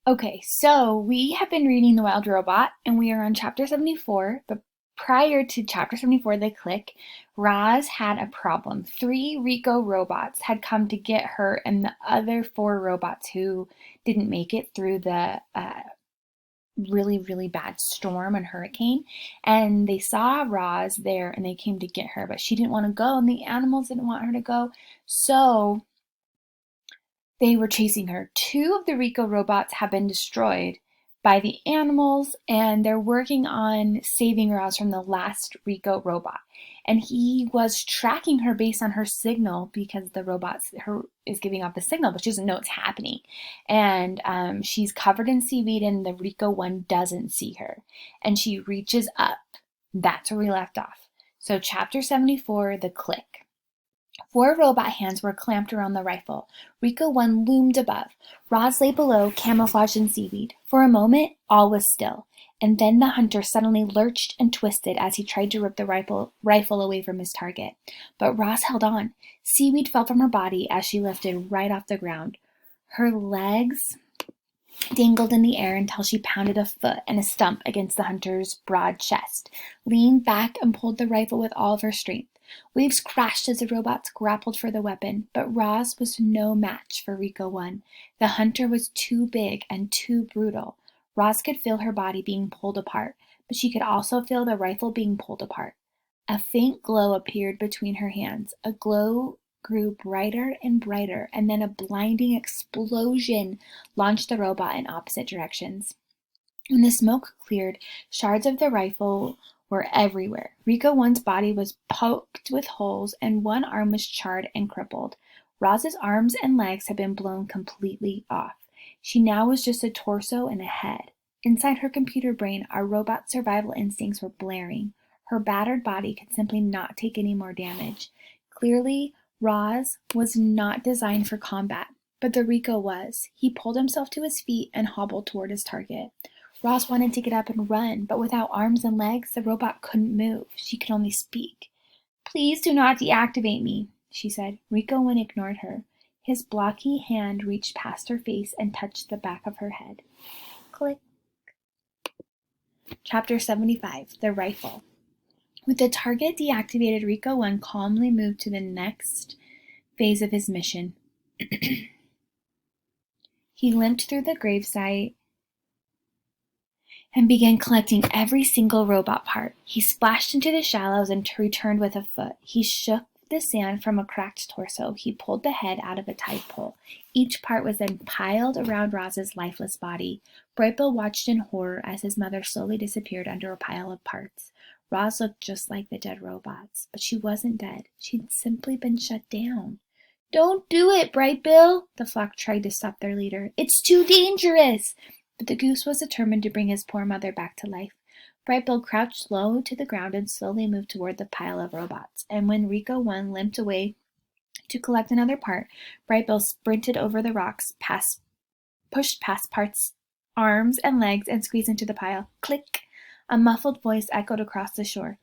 Okay, so we have been reading The Wild Robot, and we are on chapter 74. But prior to chapter 74, The Click, Roz had a problem. 3 Rico robots had come to get her and the other 4 robots who didn't make it through the really, really bad storm and hurricane. And they saw Roz there and they came to get her, but she didn't want to go, and the animals didn't want her to go. So they were chasing her. 2 of the Rico robots have been destroyed by the animals, and they're working on saving Roz from the last Rico robot. And he was tracking her based on her signal because the robot is giving off the signal, but she doesn't know it's happening. And she's covered in seaweed, and the Rico one doesn't see her. And she reaches up. That's where we left off. So, chapter 74, The Click. 4 robot hands were clamped around the rifle. Rico 1 loomed above. Roz lay below, camouflaged in seaweed. For a moment, all was still. And then the hunter suddenly lurched and twisted as he tried to rip the rifle away from his target. But Roz held on. Seaweed fell from her body as she lifted right off the ground. Her legs dangled in the air until she pounded a foot and a stump against the hunter's broad chest, leaned back, and pulled the rifle with all of her strength. Waves crashed as the robots grappled for the weapon, but Roz was no match for Rico 1. The hunter was too big and too brutal. Roz could feel her body being pulled apart, but she could also feel the rifle being pulled apart. A faint glow appeared between her hands. A glow grew brighter and brighter, and then a blinding explosion launched the robot in opposite directions. When the smoke cleared, shards of the rifle were everywhere. Rico 1's body was poked with holes, and one arm was charred and crippled. Roz's arms and legs had been blown completely off. She now was just a torso and a head. Inside her computer brain, our robot's survival instincts were blaring. Her battered body could simply not take any more damage. Clearly, Roz was not designed for combat, but the Rico was. He pulled himself to his feet and hobbled toward his target. Roz wanted to get up and run, but without arms and legs, the robot couldn't move. She could only speak. "Please do not deactivate me," she said. Rico 1 ignored her. His blocky hand reached past her face and touched the back of her head. Click. Chapter 75, The Rifle. With the target deactivated, Rico 1 calmly moved to the next phase of his mission. He limped through the gravesite and began collecting every single robot part. He splashed into the shallows and returned with a foot. He shook the sand from a cracked torso. He pulled the head out of a tide pole. Each part was then piled around Roz's lifeless body. Brightbill watched in horror as his mother slowly disappeared under a pile of parts. Roz looked just like the dead robots, but she wasn't dead. She'd simply been shut down. "Don't do it, Brightbill!" The flock tried to stop their leader. "It's too dangerous!" But the goose was determined to bring his poor mother back to life. Brightbill crouched low to the ground and slowly moved toward the pile of robots. And when Rico 1 limped away to collect another part, Brightbill sprinted over the rocks, pushed past parts, arms and legs, and squeezed into the pile. Click! A muffled voice echoed across the shore.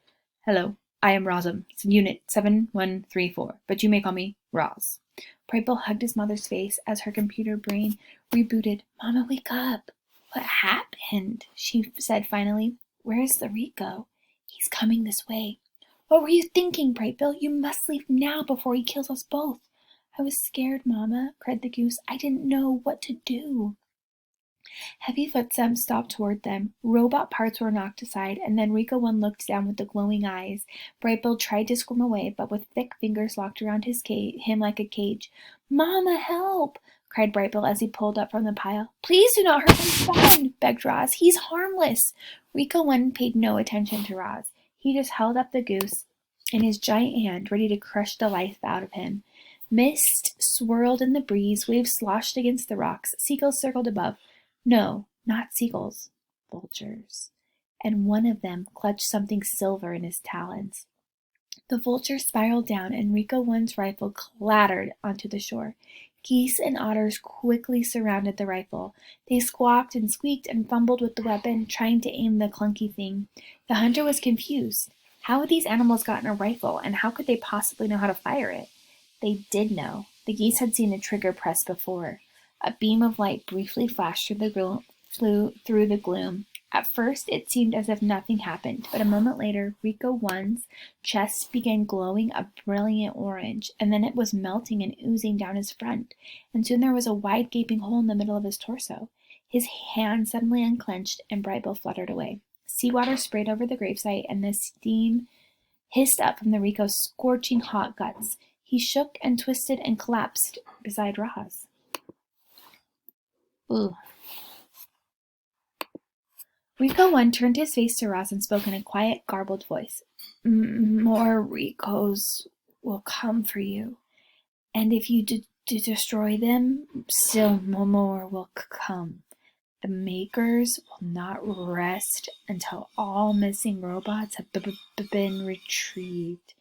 "Hello, I am Rozum, Unit 7134, but you may call me Roz." Brightbill hugged his mother's face as her computer brain rebooted. "Mama, wake up!" "What happened?" she said finally. "Where's the Rico?" "He's coming this way." "What were you thinking, Brightbill? You must leave now before he kills us both." "I was scared, Mama," cried the goose. "I didn't know what to do." Heavy footsteps stopped toward them. Robot parts were knocked aside, and then Rico 1 looked down with the glowing eyes. Brightbill tried to squirm away, but with thick fingers locked around him like a cage. "Mama, help!" cried Brightbill as he pulled up from the pile. "Please do not hurt my son," begged Roz. "He's harmless." Rico 1 paid no attention to Roz. He just held up the goose in his giant hand, ready to crush the life out of him. Mist swirled in the breeze, waves sloshed against the rocks, seagulls circled above. No, not seagulls, vultures. And one of them clutched something silver in his talons. The vulture spiraled down, and Rico 1's rifle clattered onto the shore. Geese and otters quickly surrounded the rifle. They squawked and squeaked and fumbled with the weapon, trying to aim the clunky thing. The hunter was confused. How had these animals gotten a rifle, and how could they possibly know how to fire it? They did know. The geese had seen the trigger press before. A beam of light briefly flashed through the gloom. At first, it seemed as if nothing happened, but a moment later, Rico 1's chest began glowing a brilliant orange, and then it was melting and oozing down his front, and soon there was a wide gaping hole in the middle of his torso. His hand suddenly unclenched, and Brightbill fluttered away. Seawater sprayed over the gravesite, and the steam hissed up from the Rico's scorching hot guts. He shook and twisted and collapsed beside Roz. Ooh. Rico 1 turned his face to Roz and spoke in a quiet, garbled voice. More Ricos will come for you, and if you destroy them, still more will come. The Makers will not rest until all missing robots have been retrieved.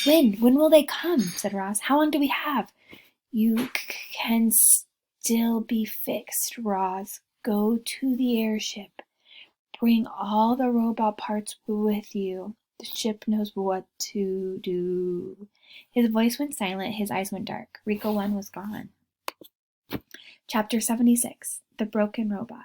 When will they come? Said Roz. How long do we have? You can still be fixed, Roz. Go to the airship. Bring all the robot parts with you. The ship knows what to do. His voice went silent. His eyes went dark. Rico 1 was gone. Chapter 76. The Broken Robot.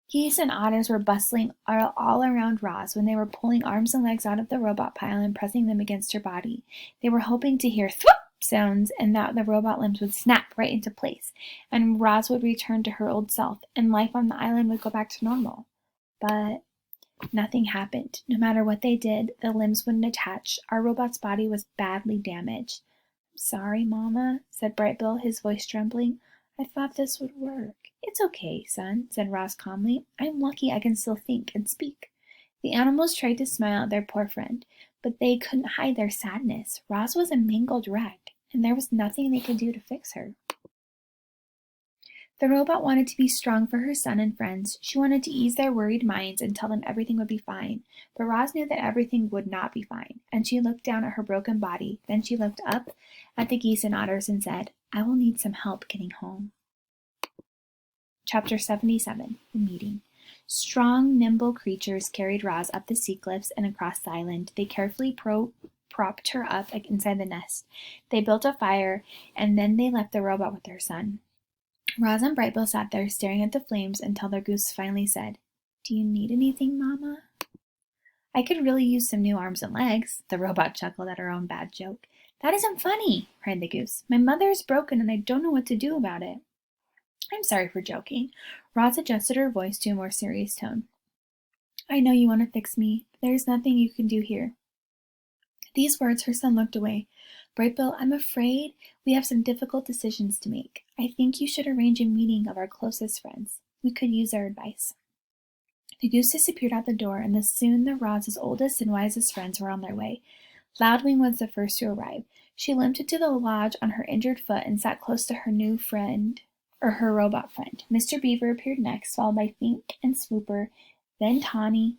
Geese and otters were bustling all around Roz when they were pulling arms and legs out of the robot pile and pressing them against her body. They were hoping to hear thwop sounds and that the robot limbs would snap right into place, and Roz would return to her old self, and life on the island would go back to normal. But nothing happened. No matter what they did, the limbs wouldn't attach. Our robot's body was badly damaged. I'm sorry, Mama, said Brightbill, his voice trembling. I thought this would work. It's okay, son, said Roz calmly. I'm lucky I can still think and speak. The animals tried to smile at their poor friend, but they couldn't hide their sadness. Roz was a mangled wreck, and there was nothing they could do to fix her. The robot wanted to be strong for her son and friends. She wanted to ease their worried minds and tell them everything would be fine. But Roz knew that everything would not be fine, and she looked down at her broken body. Then she looked up at the geese and otters and said, I will need some help getting home. Chapter 77. The Meeting. Strong, nimble creatures carried Roz up the sea cliffs and across the island. They carefully propped her up inside the nest. They built a fire, and then they left the robot with her son. Roz and Brightbill sat there staring at the flames until their goose finally said, Do you need anything, Mama? I could really use some new arms and legs. The robot chuckled at her own bad joke. That isn't funny, cried the goose. My mother is broken and I don't know what to do about it. I'm sorry for joking. Roz adjusted her voice to a more serious tone. I know you want to fix me, but there's nothing you can do here. These words, her son looked away. Brightbill, I'm afraid we have some difficult decisions to make. I think you should arrange a meeting of our closest friends. We could use their advice. The goose disappeared out the door, and soon the Roz's oldest and wisest friends were on their way. Loudwing was the first to arrive. She limped into the lodge on her injured foot and sat close to her new friend, or her robot friend. Mr. Beaver appeared next, followed by Fink and Swooper, then Tawny,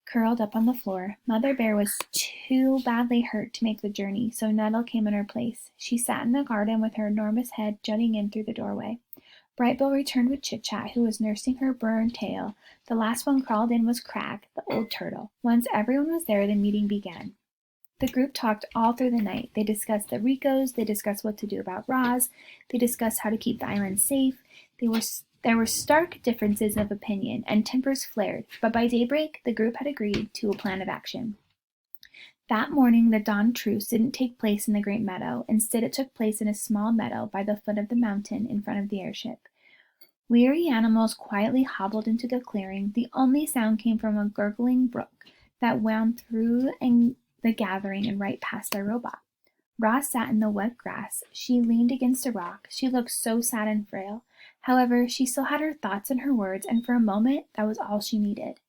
curled up on the floor. Mother Bear was too badly hurt to make the journey, so Nettle came in her place. She sat in the garden with her enormous head jutting in through the doorway. Brightbill returned with Chit-Chat, who was nursing her burned tail. The last one crawled in was Crag, the old turtle. Once everyone was there, the meeting began. The group talked all through the night. They discussed the Ricos, they discussed what to do about Roz, they discussed how to keep the island safe. There were stark differences of opinion, and tempers flared, but by daybreak the group had agreed to a plan of action. That morning the dawn truce didn't take place in the great meadow. Instead, it took place in a small meadow by the foot of the mountain in front of the airship. Weary animals quietly hobbled into the clearing. The only sound came from a gurgling brook that wound through the gathering and right past their robot. Roz sat in the wet grass. She leaned against a rock. She looked so sad and frail. However, she still had her thoughts and her words, and for a moment that was all she needed.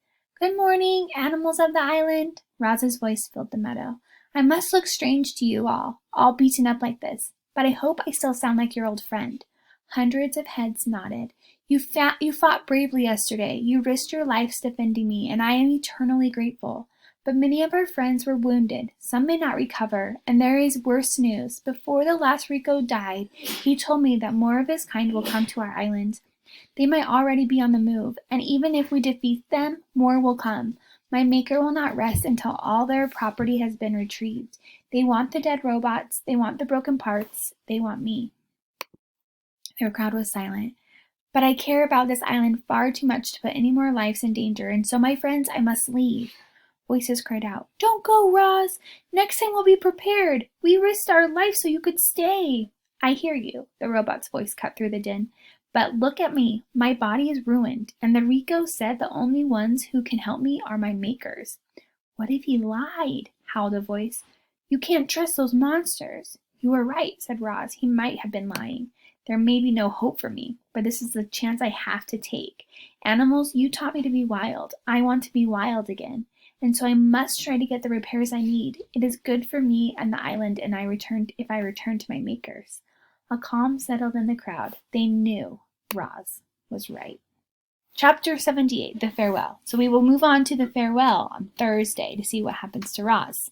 Good morning, animals of the island. Roz's voice filled the meadow. I must look strange to you all beaten up like this, but I hope I still sound like your old friend. Hundreds of heads nodded. You fought bravely yesterday. You risked your lives defending me, and I am eternally grateful. But many of our friends were wounded. Some may not recover, and there is worse news. Before the last Rico died, he told me that more of his kind will come to our island. They might already be on the move, and even if we defeat them, more will come. My maker will not rest until all their property has been retrieved. They want the dead robots. They want the broken parts. They want me. The crowd was silent. But I care about this island far too much to put any more lives in danger, and so, my friends, I must leave." Voices cried out, "Don't go, Roz! Next time we'll be prepared. We risked our life so you could stay." "I hear you," the robot's voice cut through the din. "But look at me. My body is ruined, and the Rico said the only ones who can help me are my makers." "What if he lied?" howled a voice. "You can't trust those monsters." "You are right," said Roz. "He might have been lying. There may be no hope for me, but this is the chance I have to take. Animals, you taught me to be wild. I want to be wild again. And so I must try to get the repairs I need. It is good for me and the island if I return to my makers." A calm settled in the crowd. They knew Roz was right. Chapter 78, The Farewell. So we will move on to the farewell on Thursday to see what happens to Roz.